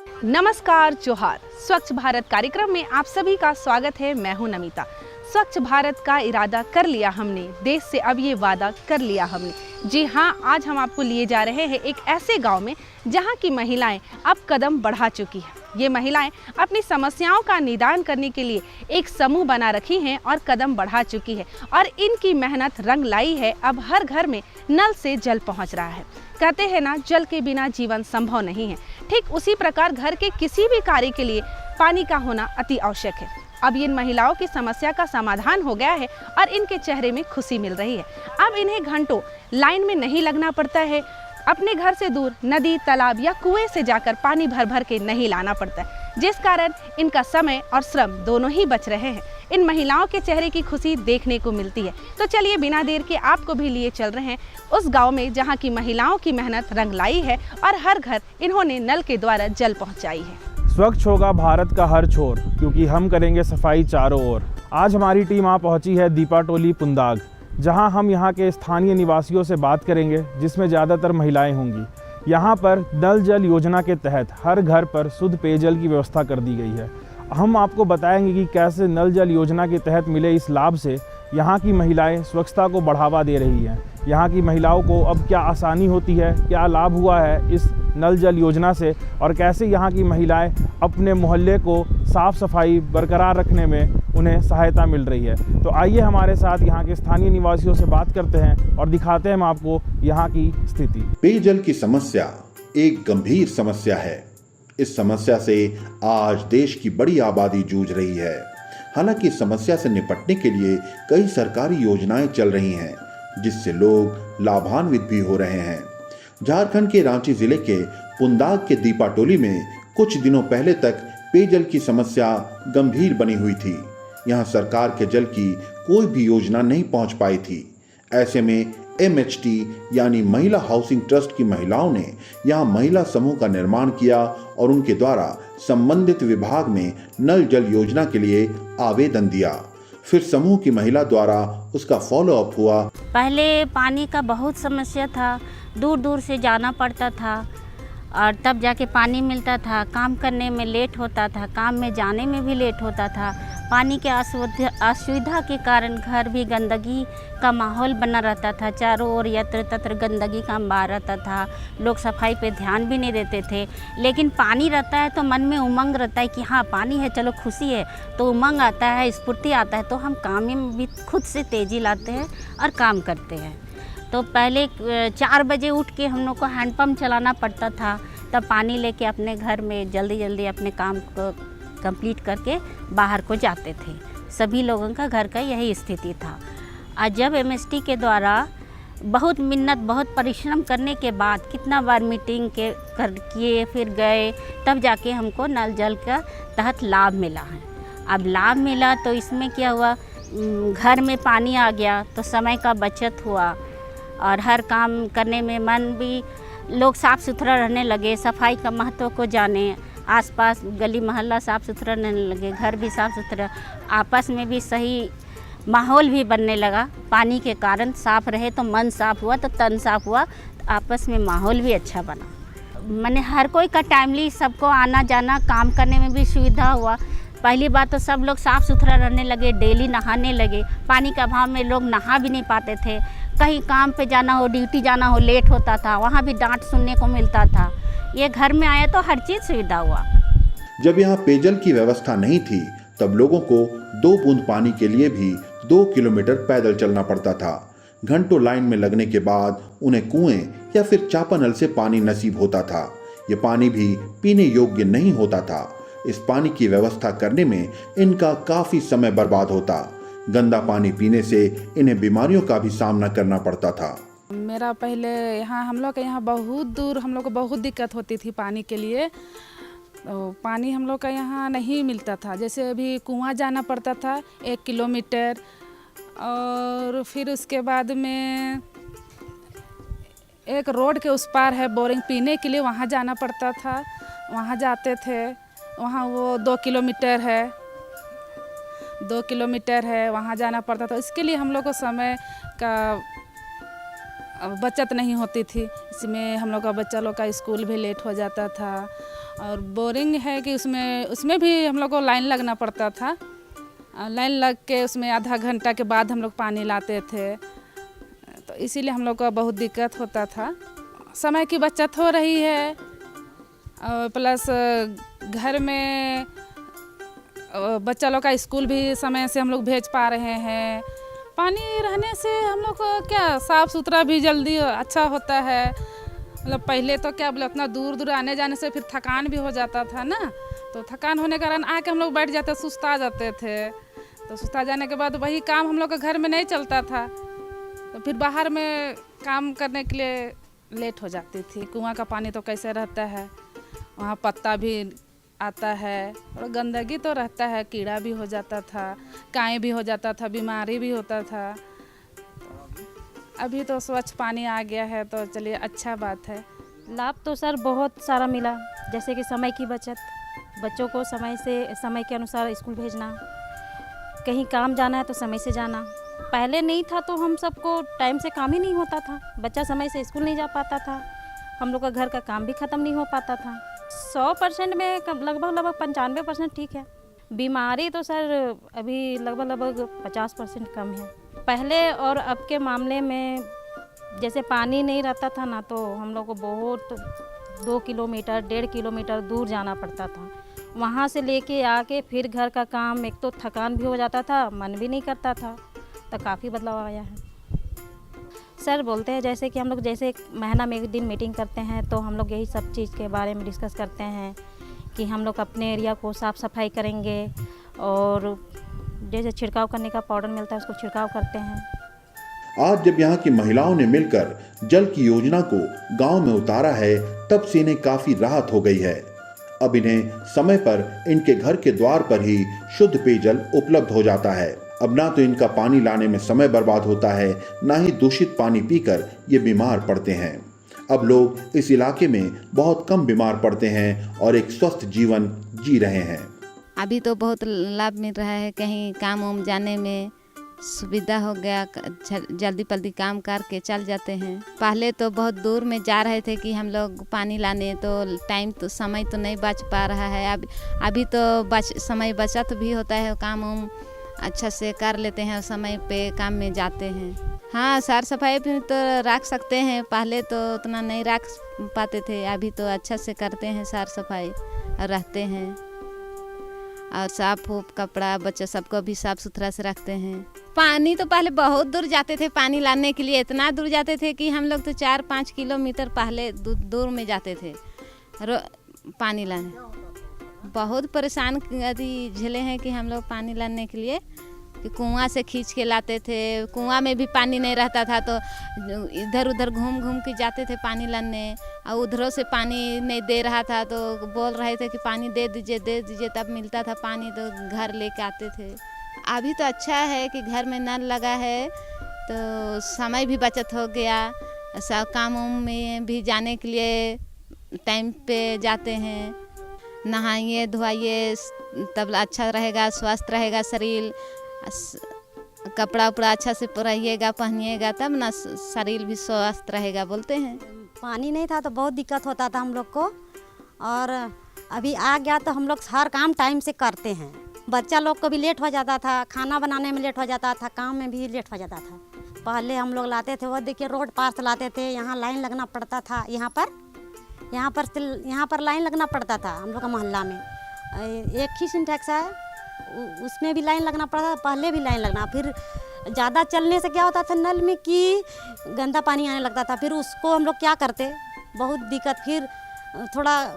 नमस्कार, जोहार। स्वच्छ भारत कार्यक्रम में आप सभी का स्वागत है। मैं हूं नमिता। स्वच्छ भारत का इरादा कर लिया हमने, देश से अब ये वादा कर लिया हमने। जी हाँ, आज हम आपको लिए जा रहे हैं एक ऐसे गांव में जहां की महिलाएं अब कदम बढ़ा चुकी हैं। ये महिलाएं अपनी समस्याओं का निदान करने के लिए एक समूह बना रखी हैं और कदम बढ़ा चुकी है और इनकी मेहनत रंग लाई है। अब हर घर में नल से जल पहुंच रहा है। कहते हैं ना, जल के बिना जीवन संभव नहीं है। ठीक उसी प्रकार घर के किसी भी कार्य के लिए पानी का होना अति आवश्यक है। अब इन महिलाओं की समस्या का समाधान हो गया है और इनके चेहरे में खुशी मिल रही है। अब इन्हें घंटों लाइन में नहीं लगना पड़ता है। अपने घर से दूर नदी, तालाब या कुएं से जाकर पानी भर भर के नहीं लाना पड़ता है, जिस कारण इनका समय और श्रम दोनों ही बच रहे हैं। इन महिलाओं के चेहरे की खुशी देखने को मिलती है। तो चलिए बिना देर के आपको भी लिए चल रहे हैं उस गांव में जहां की महिलाओं की मेहनत रंग लाई है और हर घर इन्होंने नल के द्वारा जल पहुंचाई है। स्वच्छ होगा भारत का हर छोर, क्योंकि हम करेंगे सफाई चारों ओर। आज हमारी टीम आ पहुंची है दीपाटोली पुंदाग, जहां हम यहां के स्थानीय निवासियों से बात करेंगे, जिसमें ज़्यादातर महिलाएं होंगी। यहां पर नल जल योजना के तहत हर घर पर शुद्ध पेयजल की व्यवस्था कर दी गई है। हम आपको बताएंगे कि कैसे नल जल योजना के तहत मिले इस लाभ से यहाँ की महिलाएं स्वच्छता को बढ़ावा दे रही हैं। यहाँ की महिलाओं को अब क्या आसानी होती है, क्या लाभ हुआ है इस नल जल योजना से, और कैसे यहाँ की महिलाएं अपने मोहल्ले को साफ़ सफाई बरकरार रखने में उन्हें सहायता मिल रही है। तो आइए हमारे साथ यहाँ के स्थानीय निवासियों से बात करते हैं और दिखाते हैं हम आपको यहाँ की स्थिति। पेयजल की समस्या एक गंभीर समस्या है। इस समस्या से आज देश की बड़ी आबादी जूझ रही है। हालांकि इस समस्या से निपटने के लिए कई सरकारी योजनाएं चल रही हैं, जिससे लोग लाभान्वित भी हो रहे हैं। झारखंड के रांची जिले के पुंदाग के दीपाटोली में कुछ दिनों पहले तक पेयजल की समस्या गंभीर बनी हुई थी। यहाँ सरकार के जल की कोई भी योजना नहीं पहुंच पाई थी। ऐसे में MHT यानी महिला हाउसिंग ट्रस्ट की महिलाओं ने यहाँ महिला समूह का निर्माण किया और उनके द्वारा संबंधित विभाग में नल जल योजना के लिए आवेदन दिया। फिर समूह की महिला द्वारा उसका फॉलो अप हुआ। पहले पानी का बहुत समस्या था, दूर दूर से जाना पड़ता था और तब जाके पानी मिलता था। काम करने में लेट होता था, काम में जाने में भी लेट होता था। पानी के असुविधा के कारण घर भी गंदगी का माहौल बना रहता था। चारों ओर यत्र तत्र गंदगी का अंबार रहता था। लोग सफाई पे ध्यान भी नहीं देते थे। लेकिन पानी रहता है तो मन में उमंग रहता है कि हाँ पानी है, चलो खुशी है, तो उमंग आता है, स्फूर्ति आता है, तो हम काम में भी खुद से तेज़ी लाते हैं और काम करते हैं। तो पहले 4 बजे उठ के हम लोग को हैंडपम्प चलाना पड़ता था, तब पानी लेके अपने घर में जल्दी जल्दी अपने काम को कंप्लीट करके बाहर को जाते थे। सभी लोगों का घर का यही स्थिति था। आज जब MST के द्वारा बहुत मिन्नत, बहुत परिश्रम करने के बाद, कितना बार मीटिंग किए फिर गए, तब जाके हमको नल जल का तहत लाभ मिला है। अब लाभ मिला तो इसमें क्या हुआ, घर में पानी आ गया तो समय का बचत हुआ और हर काम करने में मन भी, लोग साफ़ सुथरा रहने लगे, सफाई का महत्व को जाने, आसपास गली मोहल्ला साफ़ सुथरा रहने लगे, घर भी साफ़ सुथरा, आपस में भी सही माहौल भी बनने लगा। पानी के कारण साफ़ रहे तो मन साफ़ हुआ, तो तन साफ़ हुआ, तो आपस में माहौल भी अच्छा बना। मैंने हर कोई का टाइमली सबको आना जाना, काम करने में भी सुविधा हुआ। पहली बात तो सब लोग साफ़ सुथरा रहने लगे, डेली नहाने लगे। पानी के अभाव में लोग नहा भी नहीं पाते थे। कहीं काम पे जाना हो, ड्यूटी जाना हो, लेट होता था, वहाँ भी डांट सुनने को मिलता था। ये घर में आया तो हर चीज़ सुविधा हुआ। जब यहाँ पेयजल की व्यवस्था नहीं थी, तब लोगों को 2 बूंद पानी के लिए भी 2 किलोमीटर पैदल चलना पड़ता था। घंटों लाइन में लगने के बाद उन्हें कुएं या फिर चापानल से पानी नसीब होता था। ये पानी भी पीने योग्य नहीं होता था। इस पानी की व्यवस्था करने में इनका काफी समय बर्बाद होता। गंदा पानी पीने से इन्हें बीमारियों का भी सामना करना पड़ता था। मेरा पहले यहाँ हम लोग के यहाँ बहुत दूर हम लोग को बहुत दिक्कत होती थी पानी के लिए। तो पानी हम लोग का यहाँ नहीं मिलता था। जैसे अभी कुआं जाना पड़ता था 1 किलोमीटर, और फिर उसके बाद में एक रोड के उस पार है बोरिंग पीने के लिए, वहाँ जाना पड़ता था। वहाँ जाते थे, वहाँ वो 2 किलोमीटर है, 2 किलोमीटर है, वहाँ जाना पड़ता था। इसके लिए हम लोग को समय का बचत नहीं होती थी। इसमें हम लोग का बच्चा लोग का स्कूल भी लेट हो जाता था। और बोरिंग है कि उसमें भी हम लोग को लाइन लगना पड़ता था। लाइन लग के उसमें आधा घंटा के बाद हम लोग पानी लाते थे, तो इसीलिए हम लोग को बहुत दिक्कत होता था। समय की बचत हो रही है और प्लस घर में बच्चा लोग का स्कूल भी समय से हम लोग भेज पा रहे हैं। पानी रहने से हम लोग को क्या साफ़ सुथरा भी जल्दी अच्छा होता है। मतलब पहले तो क्या बोले उतना दूर दूर आने जाने से फिर थकान भी हो जाता था ना, तो थकान होने के कारण आके हम लोग बैठ जाते, सुस्ता जाते थे। तो सुस्ता जाने के बाद वही काम हम लोग के घर में नहीं चलता था, तो फिर बाहर में काम करने के लिए लेट हो जाती थी। कुआं का पानी तो कैसे रहता है, वहाँ पत्ता भी आता है और गंदगी तो रहता है, कीड़ा भी हो जाता था, काई भी हो जाता था, बीमारी भी होता था। अभी तो स्वच्छ पानी आ गया है तो चलिए अच्छा बात है। लाभ तो सर बहुत सारा मिला, जैसे कि समय की बचत, बच्चों को समय के अनुसार स्कूल भेजना, कहीं काम जाना है तो समय से जाना। पहले नहीं था तो हम सबको टाइम से काम ही नहीं होता था, बच्चा समय से स्कूल नहीं जा पाता था, हम लोग का घर का काम भी ख़त्म नहीं हो पाता था। 100% में लगभग 95% ठीक है। बीमारी तो सर अभी लगभग 50% कम है। पहले और अब के मामले में जैसे पानी नहीं रहता था ना, तो हम लोग को बहुत 2 किलोमीटर 1.5 किलोमीटर दूर जाना पड़ता था। वहाँ से लेके आके फिर घर का काम, एक तो थकान भी हो जाता था, मन भी नहीं करता था, तो काफ़ी बदलाव आया है। सर बोलते हैं जैसे कि हम लोग जैसे महीना में एक दिन मीटिंग करते हैं, तो हम लोग यही सब चीज़ के बारे में डिस्कस करते हैं कि हम लोग अपने एरिया को साफ़ सफाई करेंगे, और जैसे छिड़काव करने का पाउडर मिलता है उसको छिड़काव करते हैं। आज जब यहाँ की महिलाओं ने मिलकर जल की योजना को गांव में उतारा है, तब से इन्हें काफी राहत हो गई है। अब इन्हें समय पर इनके घर के द्वार पर ही शुद्ध पेयजल उपलब्ध हो जाता है। अब ना तो इनका पानी लाने में समय बर्बाद होता है, ना ही दूषित पानी पीकर ये बीमार पड़ते हैं। अब लोग इस इलाके में बहुत कम बीमार पड़ते हैं और एक स्वस्थ जीवन जी रहे हैं। अभी तो बहुत लाभ मिल रहा है, कहीं काम वाम जाने में सुविधा हो गया, जल्दी जल्दी काम करके चल जाते हैं। पहले तो बहुत दूर में जा रहे थे कि हम लोग पानी लाने, तो समय तो नहीं बच पा रहा है। अभी तो समय बचत भी होता है, काम वाम अच्छा से कर लेते हैं और समय पे काम में जाते हैं। हाँ, साफ सफाई भी तो रख सकते हैं, पहले तो उतना नहीं रख पाते थे, अभी तो अच्छा से करते हैं साफ सफाई और रहते हैं, और साफ कपड़ा बच्चा सबको भी साफ सुथरा से रखते हैं। पानी तो पहले बहुत दूर जाते थे पानी लाने के लिए, इतना दूर जाते थे कि हम लोग तो 4-5 किलोमीटर पहले दूर में जाते थे पानी लाने। बहुत परेशान झेले हैं कि हम लोग पानी लाने के लिए, कि कुआं से खींच के लाते थे, कुआं में भी पानी नहीं रहता था, तो इधर उधर घूम के जाते थे पानी लाने, और उधरों से पानी नहीं दे रहा था तो बोल रहे थे कि पानी दे दीजिए, तब मिलता था पानी, तो घर लेके आते थे। अभी तो अच्छा है कि घर में नल लगा है, तो समय भी बचत हो गया, सब कामों में भी जाने के लिए टाइम पे जाते हैं, नहाइए धोइए, तब अच्छा रहेगा, स्वस्थ रहेगा शरीर, कपड़ा उपड़ा अच्छा से रहिएगा, पहनिएगा, तब ना शरीर भी स्वस्थ रहेगा बोलते हैं। पानी नहीं था तो बहुत दिक्कत होता था हम लोग को, और अभी आ गया तो हम लोग हर काम टाइम से करते हैं। बच्चा लोग को भी लेट हो जाता था, खाना बनाने में लेट हो जाता था, काम में भी लेट हो जाता था। पहले हम लोग लाते थे, वो देखिए रोड पार से लाते थे, यहाँ लाइन लगना पड़ता था, यहाँ पर लाइन लगना पड़ता था हम लोग का मोहल्ला में। एक ही सिंटेक्स है, उसमें भी लाइन लगना पड़ता था, पहले भी लाइन लगना। फिर ज़्यादा चलने से क्या होता था, नल में कि गंदा पानी आने लगता था, फिर उसको हम लोग क्या करते, बहुत दिक्कत, फिर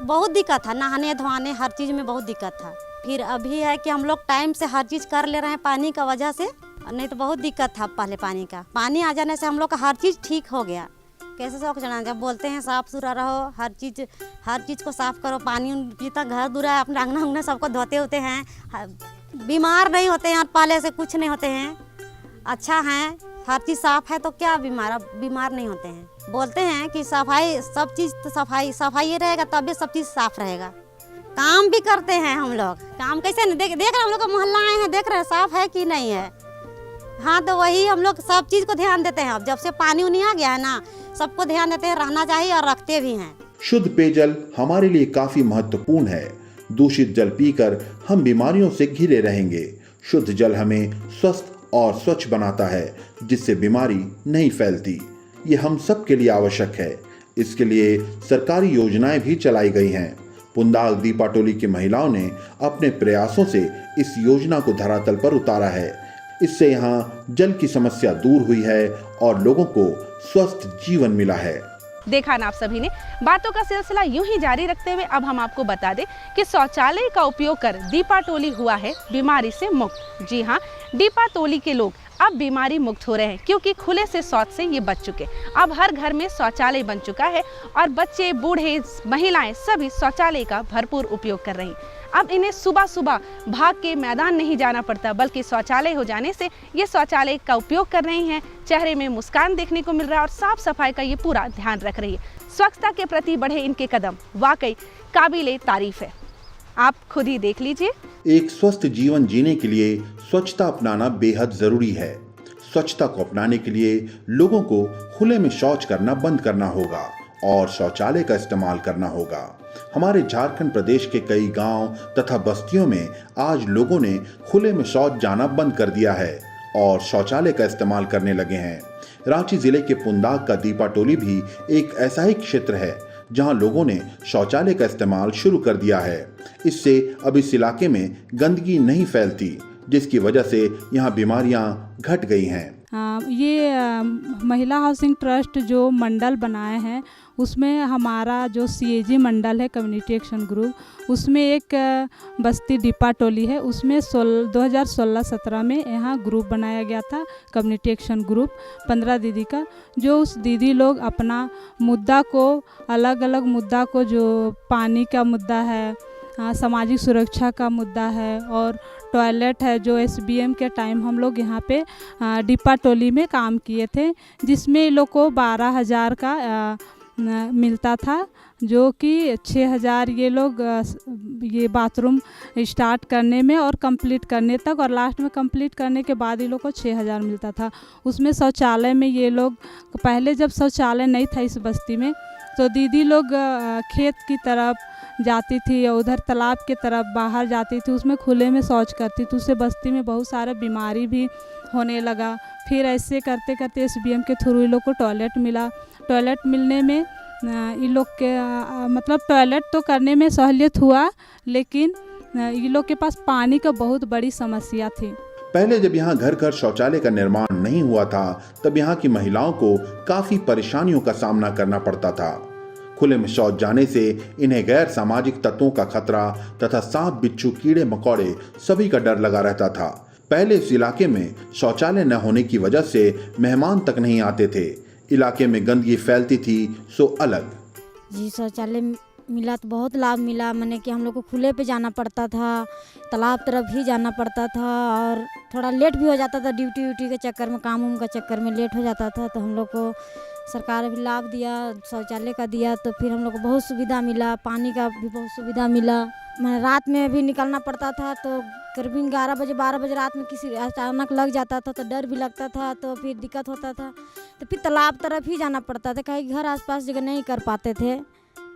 बहुत दिक्कत था, नहाने धोने हर चीज़ में बहुत दिक्कत था। फिर अभी है कि हम लोग टाइम से हर चीज़ कर ले रहे हैं पानी का वजह से, नहीं तो बहुत दिक्कत था पहले पानी का। पानी आ जाने से हम लोग का हर चीज़ ठीक हो गया। कैसे शौक चढ़ाना, जब बोलते हैं साफ़ सुथरा रहो, हर चीज़ को साफ़ करो, पानी जितना घर दूर है अपना अंगना उंगना सबको धोते होते हैं, बीमार नहीं होते हैं, पहले से कुछ नहीं होते हैं, अच्छा हैं, हर चीज़ साफ़ है तो क्या बीमार नहीं होते हैं। बोलते हैं कि सफाई सब चीज़, तो सफाई रहेगा तभी सब चीज़ साफ़ रहेगा। काम भी करते हैं हम लोग, काम कैसे नहीं देख रहे, हम लोग का मोहल्ला आए हैं, देख रहे हैं साफ़ है कि नहीं है, हाँ, तो वही हम लोग सब चीज़ को ध्यान देते हैं। अब जब से पानी उनी आ गया है ना, सबको ध्यान देते हैं, रहना चाहिए और रखते भी हैं। शुद्ध पेयजल हमारे लिए काफी महत्वपूर्ण है। दूषित जल पीकर हम बीमारियों से घिरे रहेंगे। शुद्ध जल हमें स्वस्थ और स्वच्छ बनाता है, जिससे बीमारी नहीं फैलती। ये हम सब के लिए आवश्यक है। इसके लिए सरकारी योजनाएं भी चलाई गई हैं। पुंदाग दीपाटोली की महिलाओं ने अपने प्रयासों से इस योजना को धरातल पर उतारा है। इससे यहाँ जल की समस्या दूर हुई है और लोगों को स्वस्थ जीवन मिला है। देखा ना आप सभी ने। बातों का सिलसिला यूं ही जारी रखते हुए अब हम आपको बता दें कि शौचालय का उपयोग कर दीपाटोली हुआ है बीमारी से मुक्त। जी हाँ, दीपाटोली के लोग अब बीमारी मुक्त हो रहे हैं, क्योंकि खुले से शौच से ये बच चुके। अब हर घर में शौचालय बन चुका है और बच्चे, बूढ़े, महिलाएं सभी शौचालय का भरपूर उपयोग कर रही हैं। अब इन्हें सुबह सुबह भाग के मैदान नहीं जाना पड़ता, बल्कि शौचालय हो जाने से ये शौचालय का उपयोग कर रही हैं। चेहरे में मुस्कान देखने को मिल रहा है और साफ सफाई का ये पूरा ध्यान रख रही है। स्वच्छता के प्रति बढ़े इनके कदम वाकई काबिले तारीफ है। आप खुद ही देख लीजिए। एक स्वस्थ जीवन जीने के लिए स्वच्छता अपनाना बेहद जरूरी है। स्वच्छता को अपनाने के लिए लोगों को खुले में शौच करना बंद करना होगा और शौचालय का इस्तेमाल करना होगा। हमारे झारखंड प्रदेश के कई गांव तथा बस्तियों में आज लोगों ने खुले में शौच जाना बंद कर दिया है और शौचालय का इस्तेमाल करने लगे हैं। रांची जिले के पुंदाग का दीपाटोली भी एक ऐसा ही क्षेत्र है जहां लोगों ने शौचालय का इस्तेमाल शुरू कर दिया है। इससे अब इस इलाके में गंदगी नहीं फैलती, जिसकी वजह से यहां बीमारियां घट गई हैं। ये महिला हाउसिंग ट्रस्ट जो मंडल बनाए हैं, उसमें हमारा जो CAG मंडल है, कम्युनिटी एक्शन ग्रुप, उसमें एक बस्ती दीपाटोली है। उसमें 2016-17 में यहाँ ग्रुप बनाया गया था, कम्युनिटी एक्शन ग्रुप 15 दीदी का। जो उस दीदी लोग अपना मुद्दा को, अलग अलग मुद्दा को, जो पानी का मुद्दा है, सामाजिक सुरक्षा का मुद्दा है और टॉयलेट है, जो SBM के टाइम हम लोग यहाँ पे दीपाटोली में काम किए थे, जिसमें लोग को 12,000 का मिलता था, जो कि 6,000 ये लोग ये बाथरूम स्टार्ट करने में और कंप्लीट करने तक, और लास्ट में कंप्लीट करने के बाद ये लोग को 6,000 मिलता था। उसमें शौचालय में ये लोग, पहले जब शौचालय नहीं था इस बस्ती में, तो दीदी लोग खेत की तरफ जाती थी या उधर तालाब के तरफ बाहर जाती थी, उसमें खुले में शौच करती थी। उससे बस्ती में बहुत सारा बीमारी भी होने लगा। फिर ऐसे करते करते SBM के थ्रू इन लोग को टॉयलेट मिला। टॉयलेट मिलने में इन लोग के मतलब टॉयलेट तो करने में सहूलियत हुआ, लेकिन इन लोग के पास पानी का बहुत बड़ी समस्या थी। पहले जब यहाँ घर घर शौचालय का निर्माण नहीं हुआ था, तब यहाँ की महिलाओं को काफी परेशानियों का सामना करना पड़ता था। खुले में शौच जाने से इन्हें गैर सामाजिक तत्वों का खतरा तथा सांप, बिच्छू, कीड़े मकोड़े सभी का डर लगा रहता था। पहले इस इलाके में शौचालय न होने की वजह से मेहमान तक नहीं आते थे। इलाके में गंदगी फैलती थी सो अलग। जी, शौचालय मिला तो बहुत लाभ मिला। मैंने कि हम लोग को खुले पे जाना पड़ता था, तालाब तरफ ही जाना पड़ता था और थोड़ा लेट भी हो जाता था। ड्यूटी के चक्कर में, काम उम का चक्कर में लेट हो जाता था। तो हम लोग को सरकार भी लाभ दिया, शौचालय का दिया, तो फिर हम लोग को बहुत सुविधा मिला। पानी का भी बहुत सुविधा मिला। मैं रात में भी निकलना पड़ता था, तो करीबन 11 बजे 12 बजे रात में किसी अचानक लग जाता था तो डर भी लगता था, तो फिर दिक्कत होता था। तो फिर तालाब तरफ ही जाना पड़ता था, कहीं घर आसपास जगह नहीं कर पाते थे,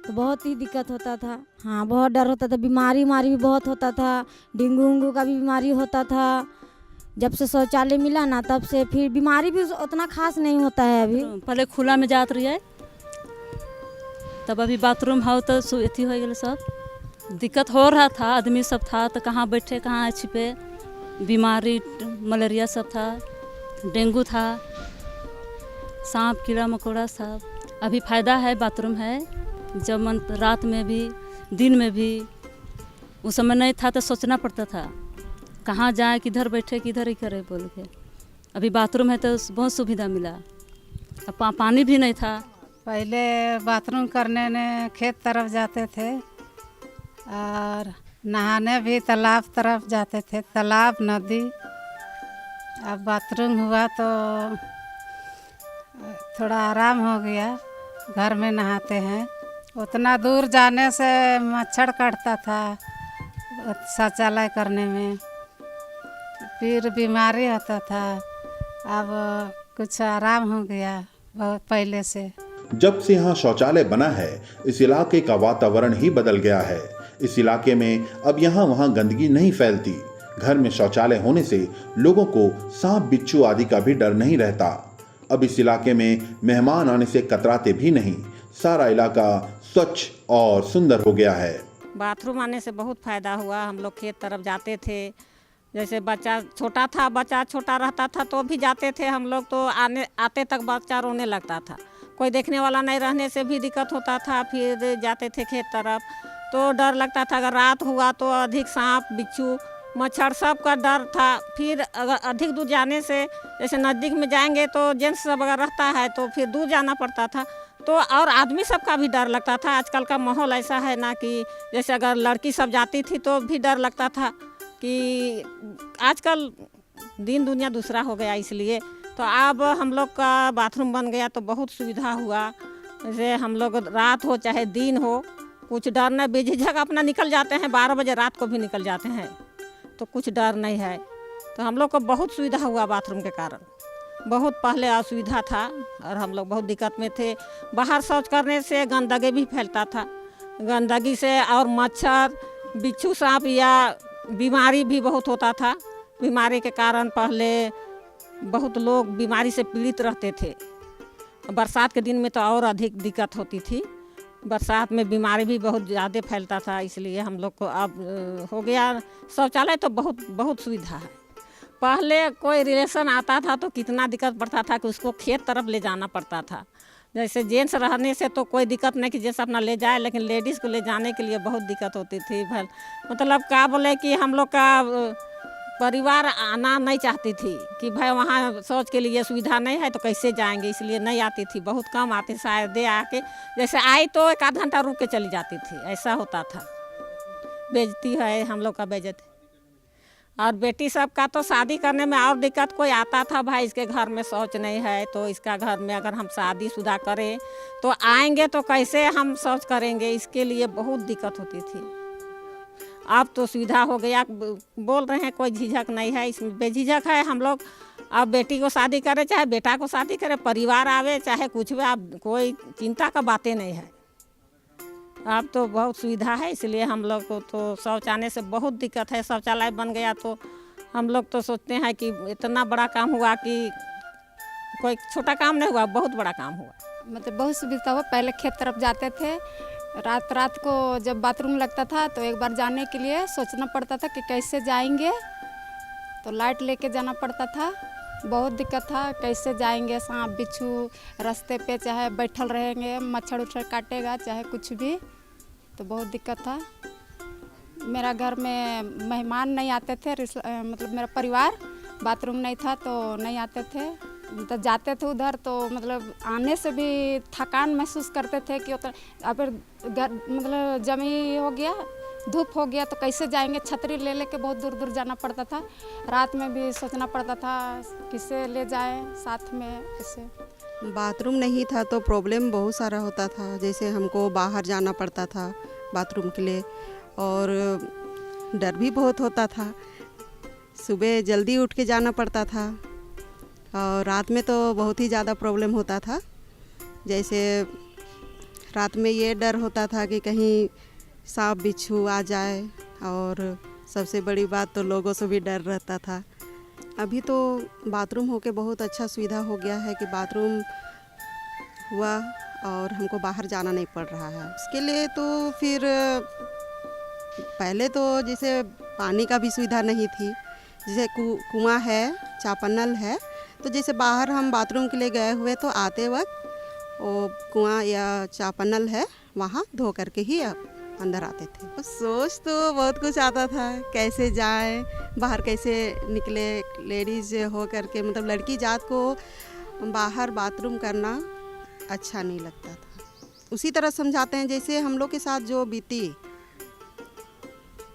तो बहुत ही दिक्कत होता था। हाँ, बहुत डर होता था। बीमारी भी बहुत होता था। डेंगू उंगू का भी बीमारी होता था। जब से शौचालय मिला ना, तब से फिर बीमारी भी उतना खास नहीं होता है। अभी पहले खुला में जात रही है, तब अभी बाथरूम हो तो अथी हो गए, सब दिक्कत हो रहा था। आदमी सब था तो कहाँ बैठे कहाँ छिपे, बीमारी मलेरिया सब था, डेंगू था, सांप कीड़ा मकोड़ा सब। अभी फ़ायदा है, बाथरूम है। जब मन रात में भी दिन में भी, उस समय नहीं था तो सोचना पड़ता था कहाँ जाए, किधर बैठे, किधर ही करे बोल के। अभी बाथरूम है तो बहुत सुविधा मिला। अब पानी भी नहीं था। पहले बाथरूम करने ने खेत तरफ जाते थे और नहाने भी तालाब तरफ जाते थे, तालाब, नदी। अब बाथरूम हुआ तो थोड़ा आराम हो गया, घर में नहाते हैं। उतना दूर जाने से मच्छर काटता था शौचालय करने में, फिर बीमारी होता था। अब कुछ आराम हो गया बहुत पहले से। जब से यहाँ शौचालय बना है, इस इलाके का वातावरण ही बदल गया है। इस इलाके में अब यहाँ वहाँ गंदगी नहीं फैलती। घर में शौचालय होने से लोगों को सांप बिच्छू आदि का भी डर नहीं रहता। अब इस इलाके में मेहमान आने से कतराते भी नहीं। सारा इलाका स्वच्छ और सुंदर हो गया है। बाथरूम आने से बहुत फ़ायदा हुआ। हम लोग खेत तरफ जाते थे, जैसे बच्चा छोटा रहता था तो भी जाते थे हम लोग, तो आते तक बच्चा रोने लगता था। कोई देखने वाला नहीं रहने से भी दिक्कत होता था। फिर जाते थे खेत तरफ तो डर लगता था, अगर रात हुआ तो अधिक सांप बिच्छू मच्छर सब का डर था। फिर अगर अधिक दूर जाने से, जैसे नज़दीक में जाएंगे तो जेंट्स सब अगर रहता है तो फिर दूर जाना पड़ता था, तो और आदमी सब का भी डर लगता था। आजकल का माहौल ऐसा है ना कि जैसे अगर लड़की सब जाती थी तो भी डर लगता था कि आजकल दिन दुनिया दूसरा हो गया। इसलिए तो अब हम लोग का बाथरूम बन गया तो बहुत सुविधा हुआ। जैसे हम लोग रात हो चाहे दिन हो, कुछ डर नहीं, बेझिझक अपना निकल जाते हैं। 12 बजे रात को भी निकल जाते हैं तो कुछ डर नहीं है। तो हम लोग को बहुत सुविधा हुआ बाथरूम के कारण। बहुत पहले असुविधा था और हम लोग बहुत दिक्कत में थे। बाहर शौच करने से गंदगी भी फैलता था, गंदगी से और मच्छर बिच्छू सांप या बीमारी भी बहुत होता था। बीमारी के कारण पहले बहुत लोग बीमारी से पीड़ित रहते थे। बरसात के दिन में तो और अधिक दिक्कत होती थी। बरसात में बीमारी भी बहुत ज़्यादा फैलता था। इसलिए हम लोग को अब हो गया शौचालय तो बहुत सुविधा है। पहले कोई रिलेशन आता था तो कितना दिक्कत पड़ता था कि उसको खेत तरफ ले जाना पड़ता था। जैसे जेंट्स रहने से तो कोई दिक्कत नहीं कि जैसे अपना ले जाए, लेकिन लेडीज़ को ले जाने के लिए बहुत दिक्कत होती थी। मतलब क्या बोले कि हम लोग का परिवार आना नहीं चाहती थी कि भाई वहाँ शौच के लिए सुविधा नहीं है तो कैसे जाएंगे, इसलिए नहीं आती थी। बहुत कम आती, शायद आके जैसे आई तो 1 घंटा रुक के चली जाती थी, ऐसा होता था। बेइज्जती है हम लोग का, बेइज्जती। और बेटी सब का तो शादी करने में और दिक्कत। कोई आता था भाई इसके घर में शौच नहीं है तो इसका घर में अगर हम शादीशुदा करें तो आएंगे तो कैसे हम शौच करेंगे, इसके लिए बहुत दिक्कत होती थी। अब तो सुविधा हो गया, बोल रहे हैं कोई झिझक नहीं है, इसमें बेझिझक है हम लोग। अब बेटी को शादी करें चाहे बेटा को शादी करें, परिवार आवे चाहे कुछ भी, अब कोई चिंता का बातें नहीं है। अब तो बहुत सुविधा है, इसलिए हम लोग को तो शौच आने से बहुत दिक्कत है। शौचालय बन गया तो हम लोग तो सोचते हैं कि इतना बड़ा काम हुआ कि कोई छोटा काम नहीं हुआ, बहुत बड़ा काम हुआ। मतलब बहुत सुविधा हुआ। पहले खेत तरफ जाते थे, रात को जब बाथरूम लगता था तो एक बार जाने के लिए सोचना पड़ता था कि कैसे जाएंगे, तो लाइट लेके जाना पड़ता था। बहुत दिक्कत था, कैसे जाएंगे, सांप बिच्छू रास्ते पे चाहे बैठल रहेंगे, मच्छर उच्छर काटेगा चाहे कुछ भी, तो बहुत दिक्कत था। मेरा घर में मेहमान नहीं आते थे, मतलब मेरा परिवार, बाथरूम नहीं था तो नहीं आते थे। तो जाते थे उधर तो मतलब आने से भी थकान महसूस करते थे कि फिर घर मतलब जमी हो गया, धूप हो गया तो कैसे जाएंगे, छतरी ले लेके बहुत दूर दूर जाना पड़ता था। रात में भी सोचना पड़ता था किसे ले जाएं साथ में। ऐसे बाथरूम नहीं था तो प्रॉब्लम बहुत सारा होता था। जैसे हमको बाहर जाना पड़ता था बाथरूम के लिए और डर भी बहुत होता था। सुबह जल्दी उठ के जाना पड़ता था और रात में तो बहुत ही ज़्यादा प्रॉब्लम होता था। जैसे रात में ये डर होता था कि कहीं सांप बिच्छू आ जाए, और सबसे बड़ी बात तो लोगों से भी डर रहता था। अभी तो बाथरूम होके बहुत अच्छा सुविधा हो गया है कि बाथरूम हुआ और हमको बाहर जाना नहीं पड़ रहा है। उसके लिए तो फिर पहले तो जैसे पानी का भी सुविधा नहीं थी। जैसे कुआं है, चापानल है, तो जैसे बाहर हम बाथरूम के लिए गए हुए तो आते वक्त वो कुआं या चापानल है वहाँ धो करके ही अंदर आते थे। तो सोच तो बहुत कुछ आता था, कैसे जाएं बाहर, कैसे निकले। लेडीज़ हो करके मतलब लड़की जात को बाहर बाथरूम करना अच्छा नहीं लगता था। उसी तरह समझाते हैं जैसे हम लोग के साथ जो बीती,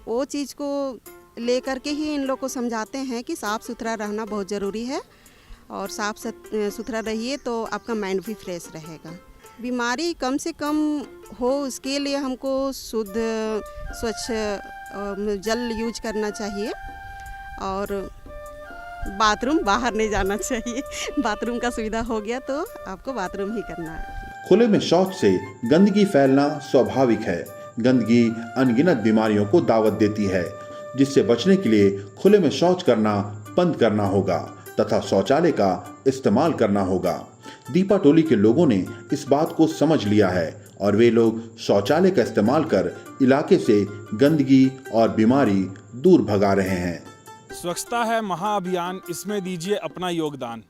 वो चीज़ को लेकर के ही इन लोग को समझाते हैं कि साफ़ सुथरा रहना बहुत ज़रूरी है, और साफ़ सुथरा रहिए तो आपका माइंड भी फ्रेश रहेगा। बीमारी कम से कम हो उसके लिए हमको शुद्ध स्वच्छ जल यूज करना चाहिए, और बाथरूम बाहर नहीं जाना चाहिए। बाथरूम का सुविधा हो गया तो आपको बाथरूम ही करना है। खुले में शौच से गंदगी फैलना स्वाभाविक है। गंदगी अनगिनत बीमारियों को दावत देती है, जिससे बचने के लिए खुले में शौच करना बंद करना होगा तथा शौचालय का इस्तेमाल करना होगा। दीपा टोली के लोगों ने इस बात को समझ लिया है और वे लोग शौचालय का इस्तेमाल कर इलाके से गंदगी और बीमारी दूर भगा रहे हैं। स्वच्छता है महाअभियान, इसमें दीजिए अपना योगदान।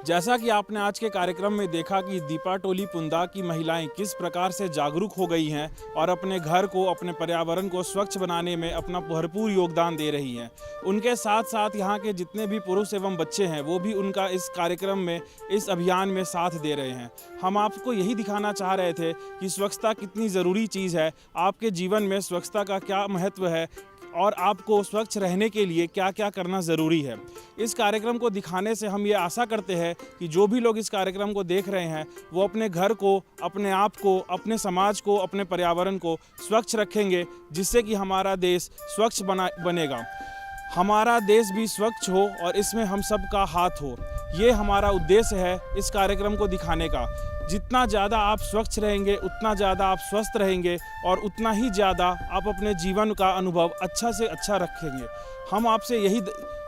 जैसा कि आपने आज के कार्यक्रम में देखा कि दीपा टोली पुंदाग की महिलाएं किस प्रकार से जागरूक हो गई हैं और अपने घर को, अपने पर्यावरण को स्वच्छ बनाने में अपना भरपूर योगदान दे रही हैं। उनके साथ साथ यहाँ के जितने भी पुरुष एवं बच्चे हैं वो भी उनका इस कार्यक्रम में, इस अभियान में साथ दे रहे हैं। हम आपको यही दिखाना चाह रहे थे कि स्वच्छता कितनी ज़रूरी चीज़ है, आपके जीवन में स्वच्छता का क्या महत्व है और आपको स्वच्छ रहने के लिए क्या क्या करना ज़रूरी है। इस कार्यक्रम को दिखाने से हम ये आशा करते हैं कि जो भी लोग इस कार्यक्रम को देख रहे हैं वो अपने घर को, अपने आप को, अपने समाज को, अपने पर्यावरण को स्वच्छ रखेंगे, जिससे कि हमारा देश स्वच्छ बनेगा, हमारा देश भी स्वच्छ हो और इसमें हम सब का हाथ हो। ये हमारा उद्देश्य है इस कार्यक्रम को दिखाने का। जितना ज़्यादा आप स्वच्छ रहेंगे उतना ज़्यादा आप स्वस्थ रहेंगे और उतना ही ज़्यादा आप अपने जीवन का अनुभव अच्छा से अच्छा रखेंगे। हम आपसे यही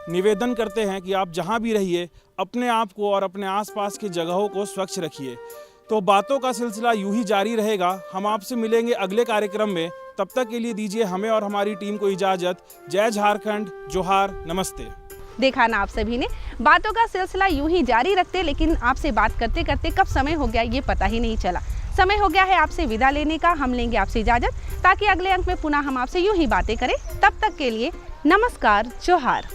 निवेदन करते हैं कि आप जहाँ भी रहिए अपने आप को और अपने आसपास की जगहों को स्वच्छ रखिए। तो बातों का सिलसिला यूं ही जारी रहेगा। हम आपसे मिलेंगे अगले कार्यक्रम में। तब तक के लिए दीजिए हमें और हमारी टीम को इजाज़त। जय झारखंड, जोहार, नमस्ते। देखा ना आप सभी ने, बातों का सिलसिला यूं ही जारी रखते, लेकिन आपसे बात करते करते कब समय हो गया ये पता ही नहीं चला। समय हो गया है आपसे विदा लेने का। हम लेंगे आपसे इजाज़त ताकि अगले अंक में पुनः हम आपसे यूं ही बातें करें। तब तक के लिए नमस्कार, जोहार।